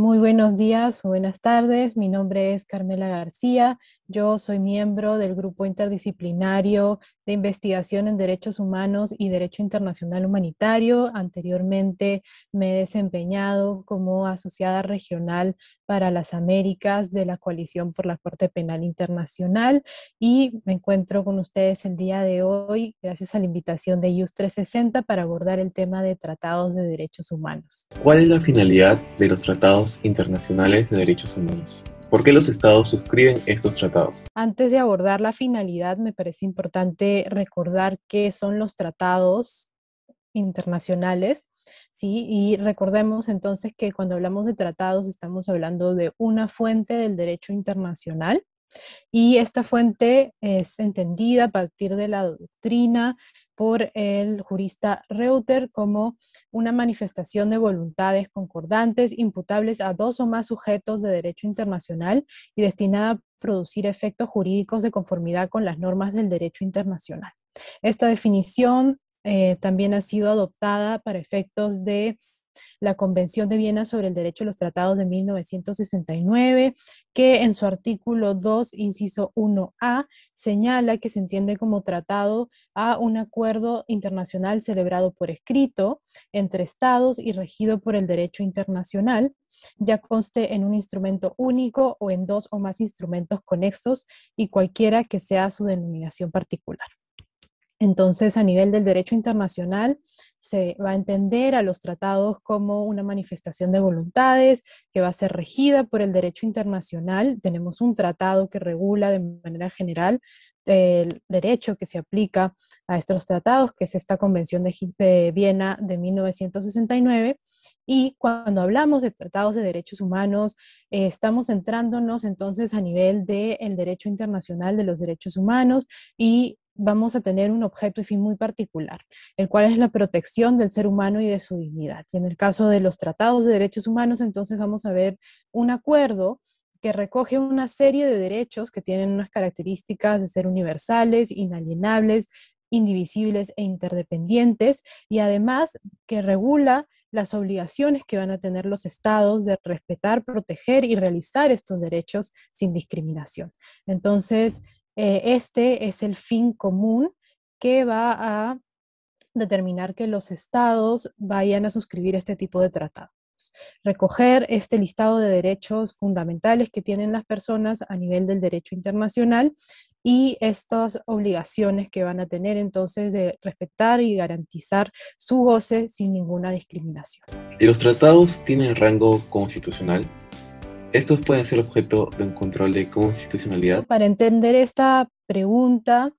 Muy buenos días o buenas tardes. Mi nombre es Carmela García. Yo soy miembro del Grupo Interdisciplinario de Investigación en Derechos Humanos y Derecho Internacional Humanitario. Anteriormente me he desempeñado como asociada regional para las Américas de la Coalición por la Corte Penal Internacional y me encuentro con ustedes el día de hoy gracias a la invitación de IUS 360 para abordar el tema de tratados de derechos humanos. ¿Cuál es la finalidad de los tratados internacionales de derechos humanos? ¿Por qué los estados suscriben estos tratados? Antes de abordar la finalidad, me parece importante recordar qué son los tratados internacionales, ¿sí? Y recordemos entonces que cuando hablamos de tratados estamos hablando de una fuente del derecho internacional y esta fuente es entendida a partir de la doctrina por el jurista Reuter como una manifestación de voluntades concordantes imputables a dos o más sujetos de derecho internacional y destinada a producir efectos jurídicos de conformidad con las normas del derecho internacional. Esta definición también ha sido adoptada para efectos de la Convención de Viena sobre el Derecho a los Tratados de 1969, que en su artículo 2, inciso 1A, señala que se entiende como tratado a un acuerdo internacional celebrado por escrito entre estados y regido por el derecho internacional, ya conste en un instrumento único o en dos o más instrumentos conexos y cualquiera que sea su denominación particular. Entonces, a nivel del derecho internacional, se va a entender a los tratados como una manifestación de voluntades que va a ser regida por el derecho internacional. Tenemos un tratado que regula de manera general el derecho que se aplica a estos tratados, que es esta Convención de Viena de 1969. Y cuando hablamos de tratados de derechos humanos, estamos centrándonos entonces a nivel del derecho internacional de los derechos humanos y vamos a tener un objeto y fin muy particular, el cual es la protección del ser humano y de su dignidad. Y en el caso de los tratados de derechos humanos, entonces vamos a ver un acuerdo que recoge una serie de derechos que tienen unas características de ser universales, inalienables, indivisibles e interdependientes, y además que regula las obligaciones que van a tener los estados de respetar, proteger y realizar estos derechos sin discriminación. Entonces, este es el fin común que va a determinar que los estados vayan a suscribir este tipo de tratados. Recoger este listado de derechos fundamentales que tienen las personas a nivel del derecho internacional y estas obligaciones que van a tener entonces de respetar y garantizar su goce sin ninguna discriminación. ¿Y los tratados tienen rango constitucional? ¿Estos pueden ser objeto de un control de constitucionalidad? Para entender esta pregunta,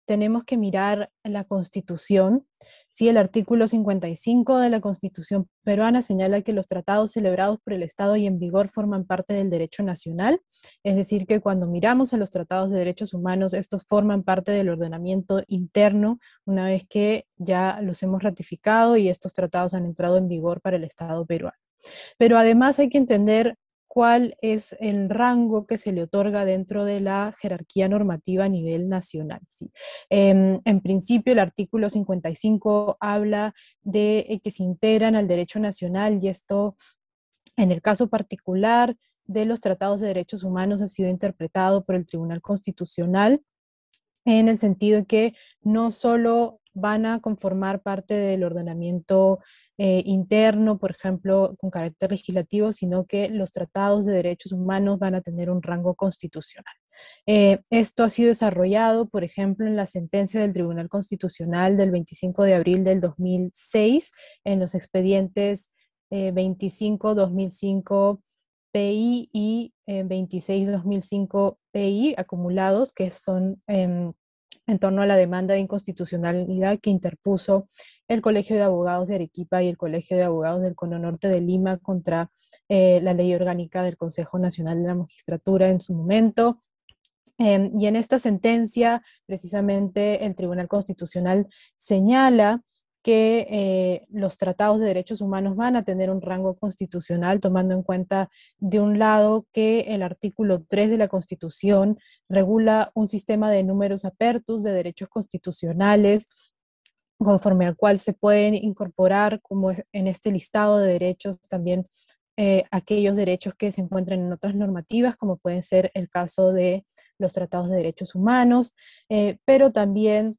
tenemos que mirar la Constitución. Sí, el artículo 55 de la Constitución peruana señala que los tratados celebrados por el Estado y en vigor forman parte del derecho nacional, es decir, que cuando miramos a los tratados de derechos humanos, estos forman parte del ordenamiento interno una vez que ya los hemos ratificado y estos tratados han entrado en vigor para el Estado peruano. Pero además hay que entender cuál es el rango que se le otorga dentro de la jerarquía normativa a nivel nacional. ¿Sí? En principio, el artículo 55 habla de que se integran al derecho nacional y esto, en el caso particular de los tratados de derechos humanos, ha sido interpretado por el Tribunal Constitucional en el sentido de que no solo van a conformar parte del ordenamiento interno, por ejemplo, con carácter legislativo, sino que los tratados de derechos humanos van a tener un rango constitucional. Esto ha sido desarrollado, por ejemplo, en la sentencia del Tribunal Constitucional del 25 de abril del 2006, en los expedientes 25-2005 PI y 26-2005 PI acumulados, que son en torno a la demanda de inconstitucionalidad que interpuso el Colegio de Abogados de Arequipa y el Colegio de Abogados del Cono Norte de Lima contra la ley orgánica del Consejo Nacional de la Magistratura en su momento. Y en esta sentencia, precisamente, el Tribunal Constitucional señala que los tratados de derechos humanos van a tener un rango constitucional, tomando en cuenta, de un lado, que el artículo 3 de la Constitución regula un sistema de números apertus de derechos constitucionales, conforme al cual se pueden incorporar, como en este listado de derechos, también aquellos derechos que se encuentran en otras normativas, como pueden ser el caso de los tratados de derechos humanos, pero también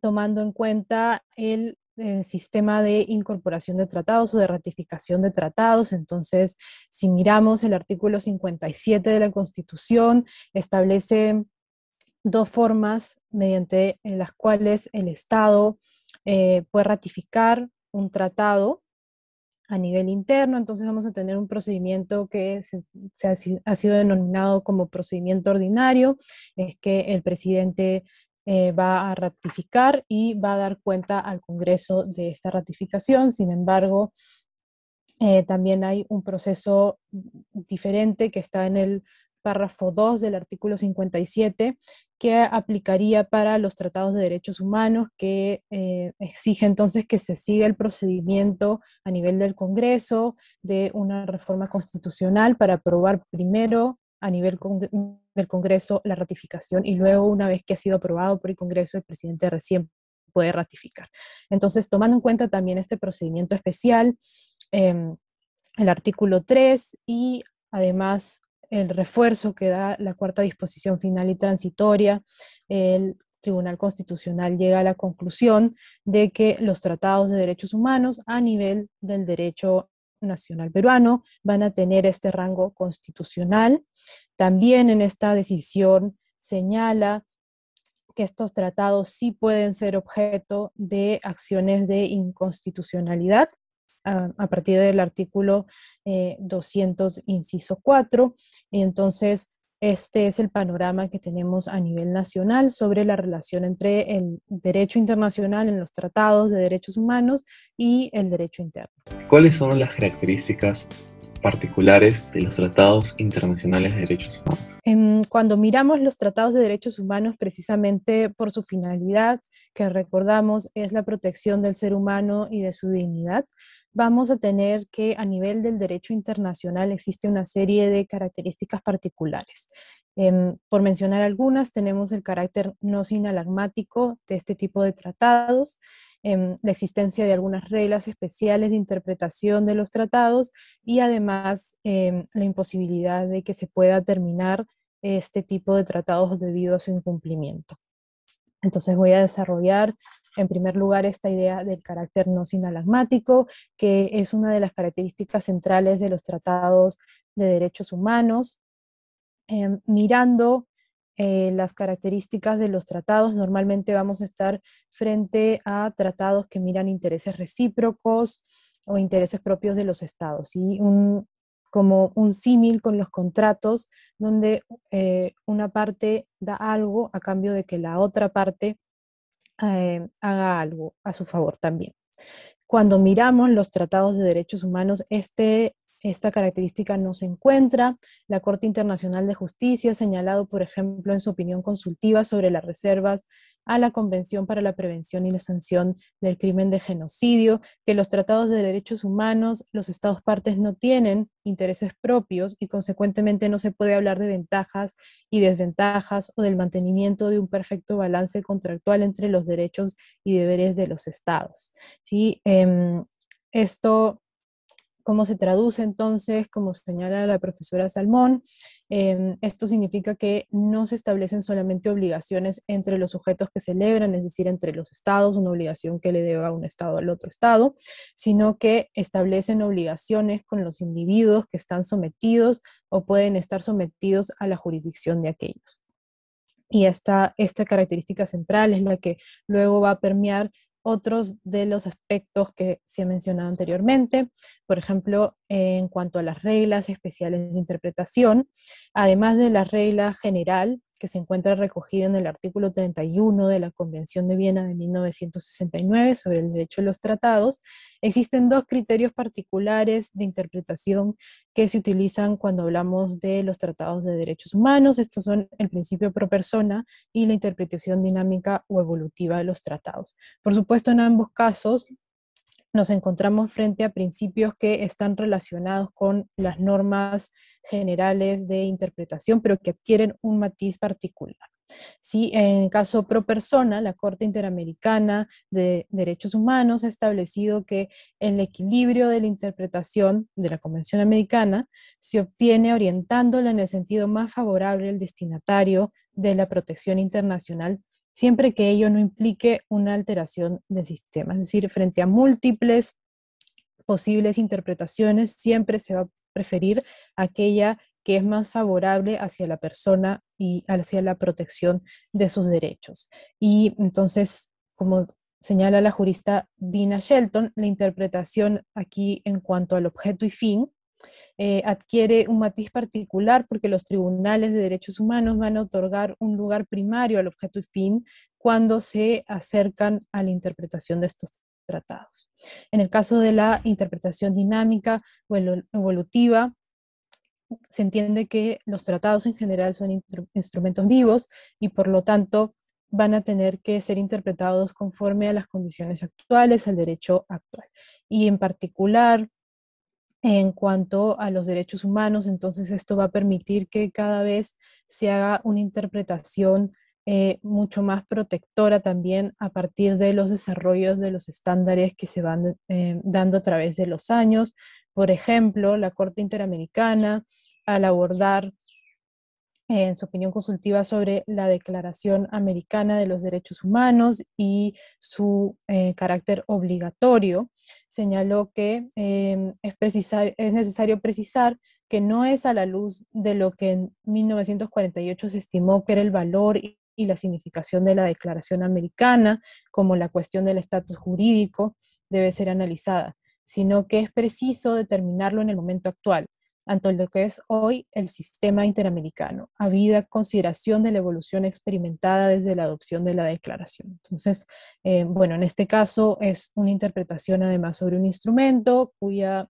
tomando en cuenta el sistema de incorporación de tratados o de ratificación de tratados. Entonces, si miramos el artículo 57 de la Constitución, establece dos formas mediante las cuales el Estado puede ratificar un tratado a nivel interno. Entonces vamos a tener un procedimiento que ha sido denominado como procedimiento ordinario, es que el presidente va a ratificar y va a dar cuenta al Congreso de esta ratificación. Sin embargo, también hay un proceso diferente que está en el párrafo 2 del artículo 57, que aplicaría para los tratados de derechos humanos, que exige entonces que se siga el procedimiento a nivel del Congreso de una reforma constitucional para aprobar primero a nivel del Congreso la ratificación, y luego, una vez que ha sido aprobado por el Congreso, el presidente recién puede ratificar. Entonces, tomando en cuenta también este procedimiento especial, el artículo 3 y además el refuerzo que da la cuarta disposición final y transitoria, el Tribunal Constitucional llega a la conclusión de que los tratados de derechos humanos a nivel del derecho nacional peruano van a tener este rango constitucional. También en esta decisión señala que estos tratados sí pueden ser objeto de acciones de inconstitucionalidad a partir del artículo 200, inciso 4. Y entonces, este es el panorama que tenemos a nivel nacional sobre la relación entre el derecho internacional en los tratados de derechos humanos y el derecho interno. ¿Cuáles son las características particulares de los tratados internacionales de derechos humanos? Cuando miramos los tratados de derechos humanos, precisamente por su finalidad, que recordamos es la protección del ser humano y de su dignidad, vamos a tener que a nivel del derecho internacional existe una serie de características particulares. Por mencionar algunas, tenemos el carácter no sinalagmático de este tipo de tratados, la existencia de algunas reglas especiales de interpretación de los tratados y además la imposibilidad de que se pueda terminar este tipo de tratados debido a su incumplimiento. Entonces voy a desarrollar en primer lugar esta idea del carácter no sinalagmático, que es una de las características centrales de los tratados de derechos humanos. Mirando las características de los tratados, normalmente vamos a estar frente a tratados que miran intereses recíprocos o intereses propios de los estados, y como un símil con los contratos, donde una parte da algo a cambio de que la otra parte haga algo a su favor también. Cuando miramos los tratados de derechos humanos, esta característica no se encuentra. La Corte Internacional de Justicia ha señalado, por ejemplo, en su opinión consultiva sobre las reservas a la Convención para la Prevención y la Sanción del Crimen de Genocidio, que los tratados de derechos humanos, los estados partes no tienen intereses propios y consecuentemente no se puede hablar de ventajas y desventajas o del mantenimiento de un perfecto balance contractual entre los derechos y deberes de los estados. ¿Sí? Esto, ¿cómo se traduce entonces? Como señala la profesora Salmón, esto significa que no se establecen solamente obligaciones entre los sujetos que celebran, es decir, entre los estados, una obligación que le deba un estado al otro estado, sino que establecen obligaciones con los individuos que están sometidos o pueden estar sometidos a la jurisdicción de aquellos. Y esta característica central es la que luego va a permear otros de los aspectos que se ha mencionado anteriormente. Por ejemplo, en cuanto a las reglas especiales de interpretación, además de la regla general que se encuentra recogida en el artículo 31 de la Convención de Viena de 1969 sobre el derecho de los tratados, existen dos criterios particulares de interpretación que se utilizan cuando hablamos de los tratados de derechos humanos. Estos son el principio pro persona y la interpretación dinámica o evolutiva de los tratados. Por supuesto, en ambos casos nos encontramos frente a principios que están relacionados con las normas generales de interpretación, pero que adquieren un matiz particular. Sí, en caso pro persona, la Corte Interamericana de Derechos Humanos ha establecido que el equilibrio de la interpretación de la Convención Americana se obtiene orientándola en el sentido más favorable al destinatario de la protección internacional, siempre que ello no implique una alteración del sistema. Es decir, frente a múltiples posibles interpretaciones, siempre se va a preferir aquella que es más favorable hacia la persona y hacia la protección de sus derechos. Y entonces, como señala la jurista Dina Shelton, la interpretación aquí en cuanto al objeto y fin adquiere un matiz particular porque los tribunales de derechos humanos van a otorgar un lugar primario al objeto y fin cuando se acercan a la interpretación de estos tratados. En el caso de la interpretación dinámica o evolutiva, se entiende que los tratados en general son instrumentos vivos y por lo tanto van a tener que ser interpretados conforme a las condiciones actuales, al derecho actual. Y en particular, en cuanto a los derechos humanos, entonces esto va a permitir que cada vez se haga una interpretación mucho más protectora también a partir de los desarrollos de los estándares que se van dando a través de los años. Por ejemplo, la Corte Interamericana, al abordar en su opinión consultiva sobre la Declaración Americana de los Derechos Humanos y su carácter obligatorio, señaló que es necesario precisar que no es a la luz de lo que en 1948 se estimó que era el valor y la significación de la Declaración Americana, como la cuestión del estatus jurídico debe ser analizada, sino que es preciso determinarlo en el momento actual ante lo que es hoy el sistema interamericano, habida consideración de la evolución experimentada desde la adopción de la declaración. Entonces, bueno, en este caso es una interpretación además sobre un instrumento cuyo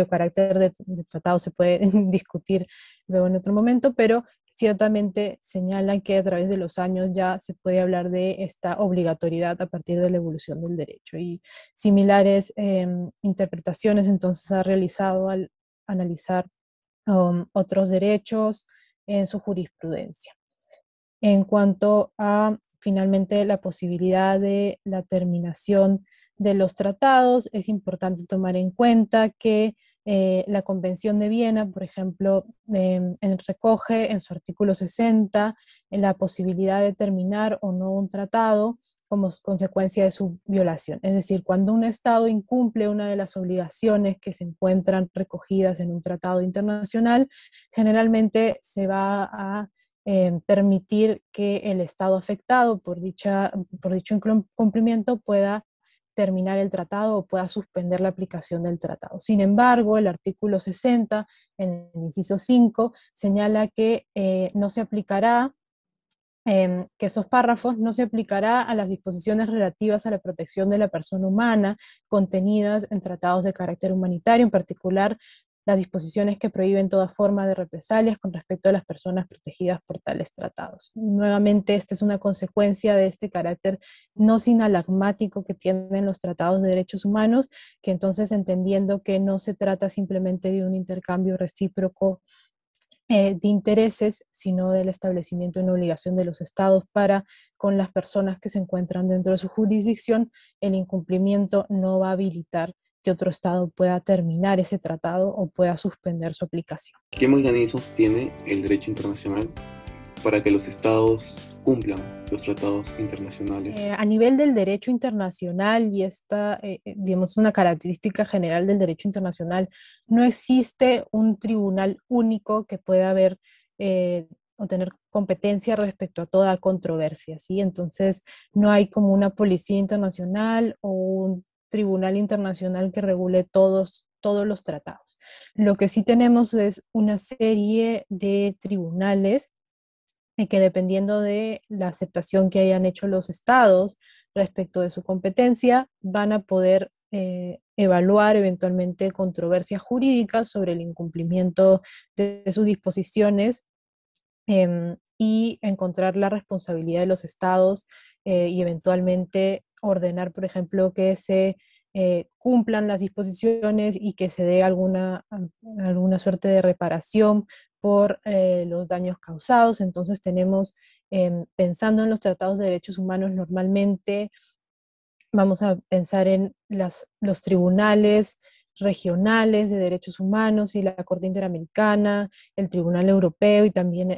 carácter de tratado se puede discutir luego en otro momento, pero ciertamente señalan que a través de los años ya se puede hablar de esta obligatoriedad a partir de la evolución del derecho. Y similares interpretaciones entonces ha realizado al analizar otros derechos en su jurisprudencia. En cuanto a finalmente la posibilidad de la terminación de los tratados, es importante tomar en cuenta que la Convención de Viena, por ejemplo, recoge en su artículo 60 la posibilidad de terminar o no un tratado como consecuencia de su violación. Es decir, cuando un Estado incumple una de las obligaciones que se encuentran recogidas en un tratado internacional, generalmente se va a permitir que el Estado afectado por dicho incumplimiento pueda terminar el tratado o pueda suspender la aplicación del tratado. Sin embargo, el artículo 60, en el inciso 5, señala que no se aplicará que esos párrafos no se aplicará a las disposiciones relativas a la protección de la persona humana contenidas en tratados de carácter humanitario, en particular las disposiciones que prohíben toda forma de represalias con respecto a las personas protegidas por tales tratados. Nuevamente, esta es una consecuencia de este carácter no sinalagmático que tienen los tratados de derechos humanos, que entonces entendiendo que no se trata simplemente de un intercambio recíproco de intereses, sino del establecimiento de una obligación de los estados para con las personas que se encuentran dentro de su jurisdicción, el incumplimiento no va a habilitar que otro estado pueda terminar ese tratado o pueda suspender su aplicación. ¿Qué mecanismos tiene el derecho internacional para que los estados cumplan los tratados internacionales? A nivel del derecho internacional, y esta, digamos, una característica general del derecho internacional, no existe un tribunal único que pueda haber o tener competencia respecto a toda controversia, ¿sí? Entonces, no hay como una policía internacional o un tribunal internacional que regule todos los tratados. Lo que sí tenemos es una serie de tribunales que dependiendo de la aceptación que hayan hecho los estados respecto de su competencia, van a poder evaluar eventualmente controversias jurídicas sobre el incumplimiento de sus disposiciones y encontrar la responsabilidad de los estados y eventualmente ordenar, por ejemplo, que se cumplan las disposiciones y que se dé alguna suerte de reparación por los daños causados. Entonces tenemos, pensando en los tratados de derechos humanos, normalmente vamos a pensar en los tribunales regionales de derechos humanos y la Corte Interamericana, el Tribunal Europeo y también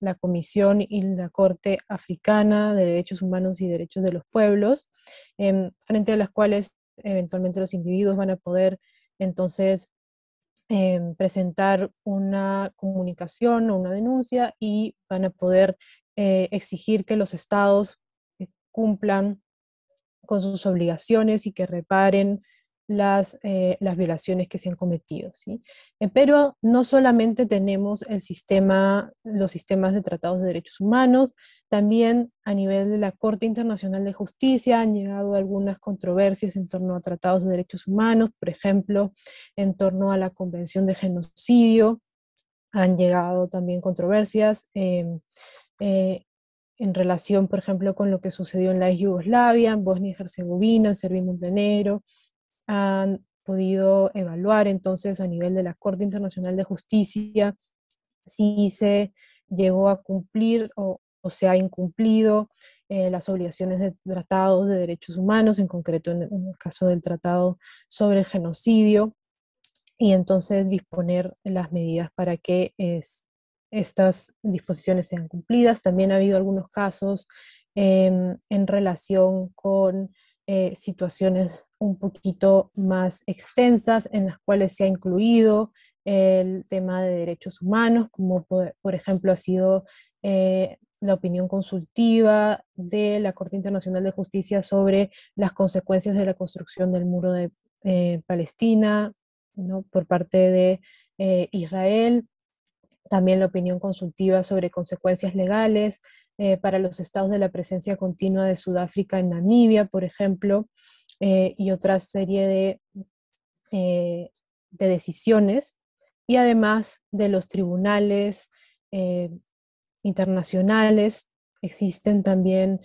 la Comisión y la Corte Africana de Derechos Humanos y Derechos de los Pueblos, frente a las cuales eventualmente los individuos van a poder entonces presentar una comunicación o una denuncia y van a poder exigir que los estados cumplan con sus obligaciones y que reparen las violaciones que se han cometido, ¿sí? Pero no solamente tenemos los sistemas de tratados de derechos humanos, también a nivel de la Corte Internacional de Justicia han llegado algunas controversias en torno a tratados de derechos humanos, por ejemplo, en torno a la Convención de Genocidio, han llegado también controversias. Eh, en relación, por ejemplo, con lo que sucedió en la ex Yugoslavia, en Bosnia y Herzegovina, en Serbia y Montenegro, han podido evaluar entonces a nivel de la Corte Internacional de Justicia si se llegó a cumplir o se ha incumplido las obligaciones de tratados de derechos humanos, en concreto en el caso del Tratado sobre el Genocidio, y entonces disponer las medidas para que estas disposiciones sean cumplidas. También ha habido algunos casos en relación con situaciones un poquito más extensas en las cuales se ha incluido el tema de derechos humanos, como por ejemplo ha sido la opinión consultiva de la Corte Internacional de Justicia sobre las consecuencias de la construcción del muro de Palestina, ¿no? Por parte de Israel, también la opinión consultiva sobre consecuencias legales para los estados de la presencia continua de Sudáfrica en Namibia, por ejemplo, y otra serie de decisiones, y además de los tribunales eh, internacionales, existen también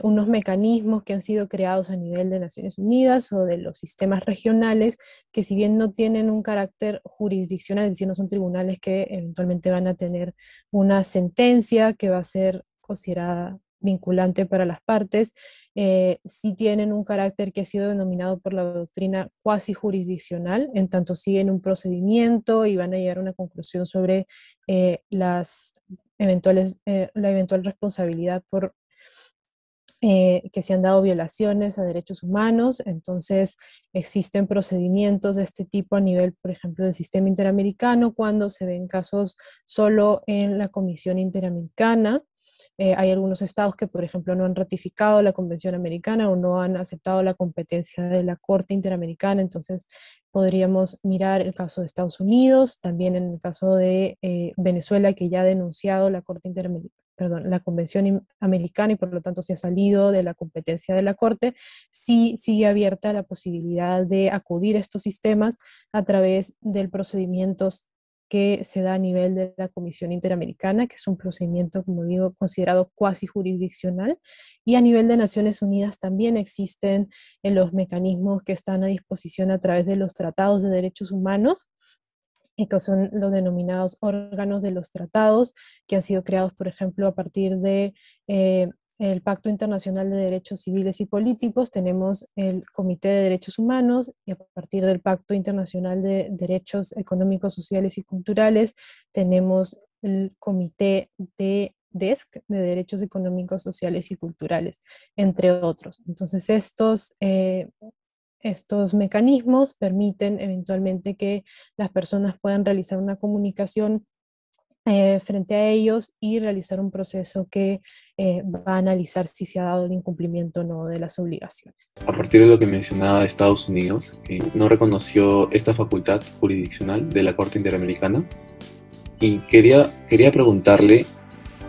unos mecanismos que han sido creados a nivel de Naciones Unidas o de los sistemas regionales, que si bien no tienen un carácter jurisdiccional, es decir, no son tribunales que eventualmente van a tener una sentencia que va a ser considerada vinculante para las partes, sí tienen un carácter que ha sido denominado por la doctrina cuasi jurisdiccional, en tanto siguen un procedimiento y van a llegar a una conclusión sobre la eventual responsabilidad por que se han dado violaciones a derechos humanos. Entonces existen procedimientos de este tipo a nivel, por ejemplo, del sistema interamericano, cuando se ven casos solo en la Comisión Interamericana. Hay algunos estados que, por ejemplo, no han ratificado la Convención Americana o no han aceptado la competencia de la Corte Interamericana, entonces podríamos mirar el caso de Estados Unidos, también en el caso de Venezuela, que ya ha denunciado la Corte Interamericana, perdón, la Convención Americana, y por lo tanto se ha salido de la competencia de la Corte. Sí sigue abierta la posibilidad de acudir a estos sistemas a través del procedimiento que se da a nivel de la Comisión Interamericana, que es un procedimiento, como digo, considerado cuasi jurisdiccional, y a nivel de Naciones Unidas también existen los mecanismos que están a disposición a través de los tratados de derechos humanos, que son los denominados órganos de los tratados, que han sido creados, por ejemplo, a partir de el Pacto Internacional de Derechos Civiles y Políticos. Tenemos el Comité de Derechos Humanos, y a partir del Pacto Internacional de Derechos Económicos, Sociales y Culturales tenemos el Comité de DESC, de Derechos Económicos, Sociales y Culturales, entre otros. Entonces estos mecanismos permiten eventualmente que las personas puedan realizar una comunicación frente a ellos y realizar un proceso que va a analizar si se ha dado el incumplimiento o no de las obligaciones. A partir de lo que mencionaba de Estados Unidos, que no reconoció esta facultad jurisdiccional de la Corte Interamericana, y quería preguntarle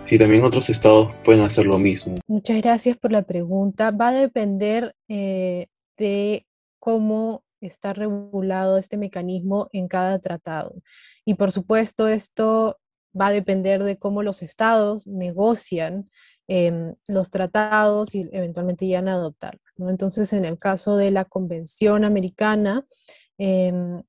si también otros estados pueden hacer lo mismo. Muchas gracias por la pregunta. Va a depender de cómo está regulado este mecanismo en cada tratado. Y por supuesto, esto va a depender de cómo los estados negocian los tratados y eventualmente llegan a adoptarlos, ¿no? Entonces, en el caso de la Convención Americana, en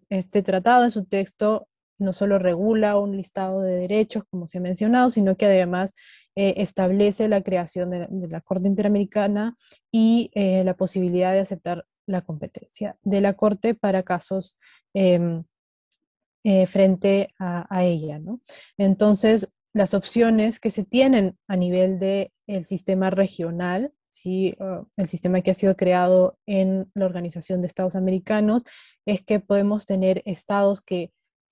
este tratado, en su texto, no solo regula un listado de derechos, como se ha mencionado, sino que además establece la creación de la Corte Interamericana y la posibilidad de aceptar la competencia de la Corte para casos em, frente a ella, ¿no? Entonces, las opciones que se tienen a nivel del sistema regional, ¿sí? El sistema que ha sido creado en la Organización de Estados Americanos, es que podemos tener estados que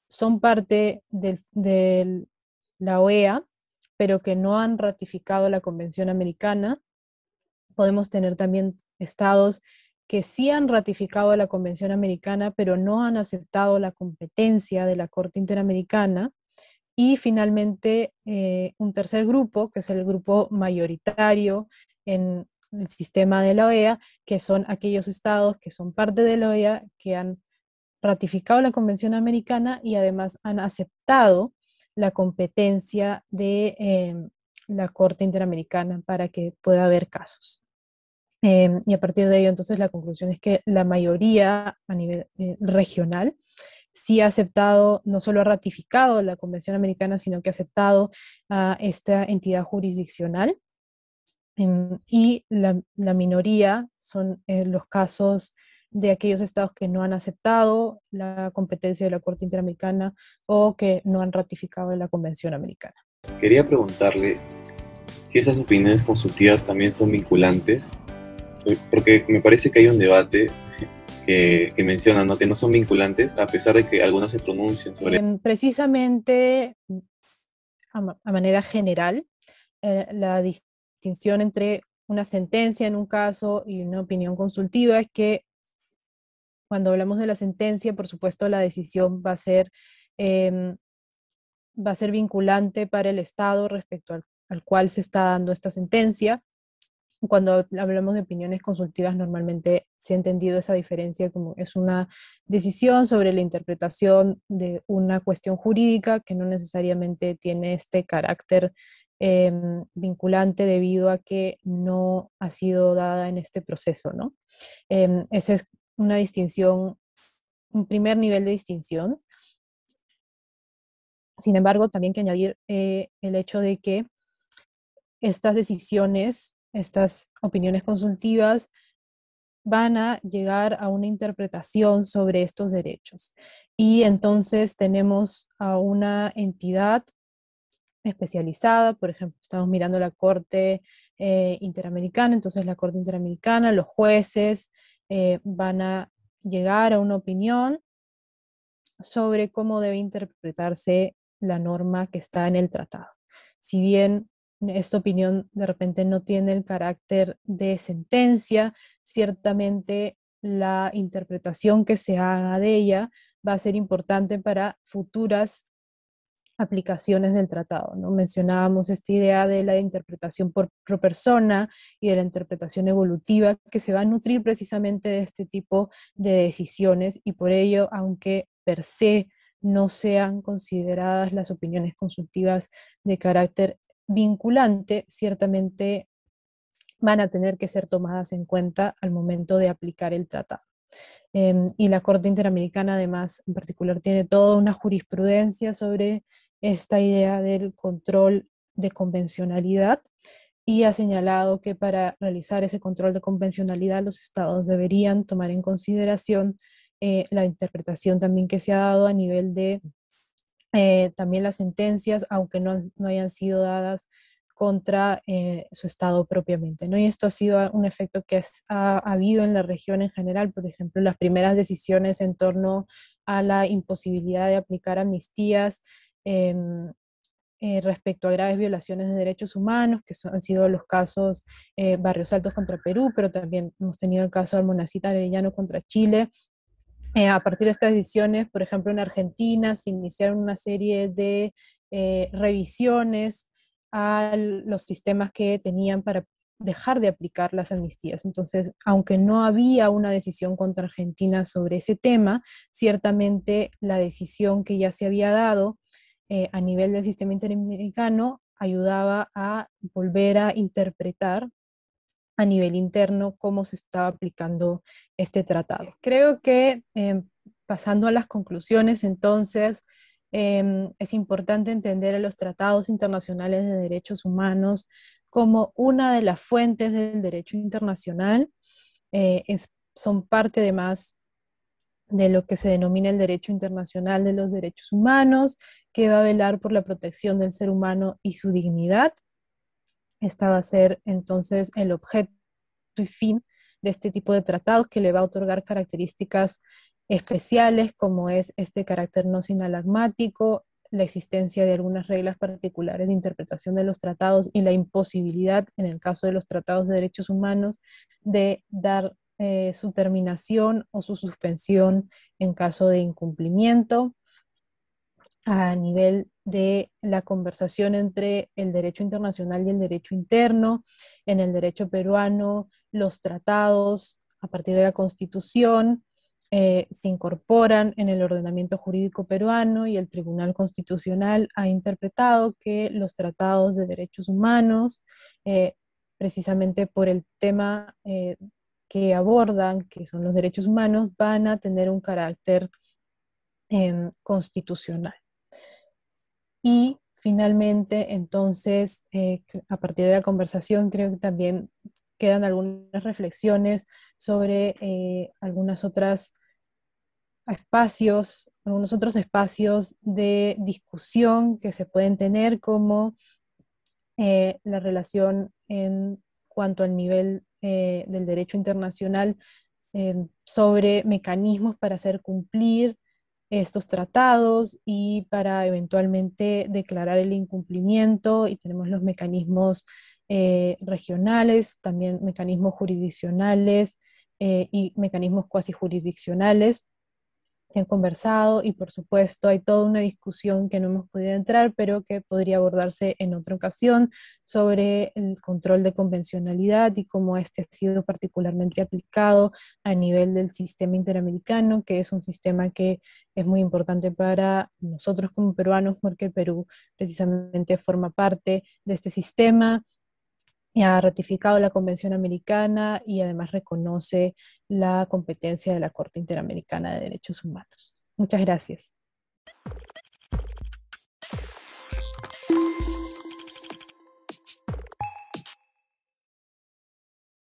son parte de la OEA, pero que no han ratificado la Convención Americana. Podemos tener también estados que sí han ratificado la Convención Americana, pero no han aceptado la competencia de la Corte Interamericana. Y finalmente, un tercer grupo, que es el grupo mayoritario en el sistema de la OEA, que son aquellos estados que son parte de la OEA, que han ratificado la Convención Americana y además han aceptado la competencia de la Corte Interamericana para que pueda haber casos. Y a partir de ello, entonces, la conclusión es que la mayoría a nivel regional sí ha aceptado, no solo ha ratificado la Convención Americana, sino que ha aceptado a esta entidad jurisdiccional. Y la minoría son los casos de aquellos estados que no han aceptado la competencia de la Corte Interamericana o que no han ratificado la Convención Americana. Quería preguntarle si esas opiniones consultivas también son vinculantes, porque me parece que hay un debate que menciona, ¿no?, que no son vinculantes, a pesar de que algunos se pronuncian sobre... Precisamente, a manera general, la distinción entre una sentencia en un caso y una opinión consultiva es que cuando hablamos de la sentencia, por supuesto, la decisión em, va a ser vinculante para el Estado respecto al cual se está dando esta sentencia. Cuando hablamos de opiniones consultivas, normalmente se ha entendido esa diferencia como es una decisión sobre la interpretación de una cuestión jurídica que no necesariamente tiene este carácter vinculante debido a que no ha sido dada en este proceso, ¿no? Esa es una distinción, un primer nivel de distinción. Sin embargo, también hay que añadir el hecho de que estas decisiones, estas opiniones consultivas, van a llegar a una interpretación sobre estos derechos. Y entonces tenemos a una entidad especializada, por ejemplo, estamos mirando la Corte Interamericana, entonces la Corte Interamericana, los jueces van a llegar a una opinión sobre cómo debe interpretarse la norma que está en el tratado. Si bien esta opinión de repente no tiene el carácter de sentencia, ciertamente la interpretación que se haga de ella va a ser importante para futuras aplicaciones del tratado, ¿no? Mencionábamos esta idea de la interpretación por pro persona y de la interpretación evolutiva que se va a nutrir precisamente de este tipo de decisiones y por ello, aunque per se no sean consideradas las opiniones consultivas de carácter vinculante, ciertamente van a tener que ser tomadas en cuenta al momento de aplicar el tratado. Y la Corte Interamericana, además, en particular, tiene toda una jurisprudencia sobre esta idea del control de convencionalidad y ha señalado que para realizar ese control de convencionalidad los estados deberían tomar en consideración la interpretación también que se ha dado a nivel de también las sentencias, aunque no hayan sido dadas contra su estado propiamente, ¿no? Y esto ha sido un efecto que ha habido en la región en general, por ejemplo, las primeras decisiones en torno a la imposibilidad de aplicar amnistías respecto a graves violaciones de derechos humanos, que han sido los casos Barrios Altos contra Perú, pero también hemos tenido el caso de Almonacita Arellano contra Chile. A partir de estas decisiones, por ejemplo, en Argentina se iniciaron una serie de revisiones a los sistemas que tenían para dejar de aplicar las amnistías. Entonces, aunque no había una decisión contra Argentina sobre ese tema, ciertamente la decisión que ya se había dado a nivel del sistema interamericano ayudaba a volver a interpretar a nivel interno cómo se estaba aplicando este tratado. Creo que pasando a las conclusiones, entonces, Es importante entender a los tratados internacionales de derechos humanos como una de las fuentes del derecho internacional. Son parte además de lo que se denomina el derecho internacional de los derechos humanos, que va a velar por la protección del ser humano y su dignidad. Esta va a ser entonces el objeto y fin de este tipo de tratados, que le va a otorgar características especiales, como es este carácter no sinalagmático, la existencia de algunas reglas particulares de interpretación de los tratados y la imposibilidad, en el caso de los tratados de derechos humanos, de dar su terminación o su suspensión en caso de incumplimiento. A nivel de la conversación entre el derecho internacional y el derecho interno. En el derecho peruano, los tratados a partir de la Constitución se incorporan en el ordenamiento jurídico peruano, y el Tribunal Constitucional ha interpretado que los tratados de derechos humanos, precisamente por el tema que abordan, que son los derechos humanos, van a tener un carácter constitucional. Y finalmente, entonces, a partir de la conversación, creo que también quedan algunas reflexiones sobre algunos otros espacios de discusión que se pueden tener, como la relación en cuanto al nivel del derecho internacional, sobre mecanismos para hacer cumplir estos tratados y para eventualmente declarar el incumplimiento, y tenemos los mecanismos regionales, también mecanismos jurisdiccionales y mecanismos cuasi jurisdiccionales. Se han conversado, y por supuesto hay toda una discusión que no hemos podido entrar, pero que podría abordarse en otra ocasión, sobre el control de convencionalidad y cómo este ha sido particularmente aplicado a nivel del sistema interamericano, que es un sistema que es muy importante para nosotros como peruanos, porque Perú precisamente forma parte de este sistema y ha ratificado la Convención Americana, y además reconoce la competencia de la Corte Interamericana de Derechos Humanos. Muchas gracias.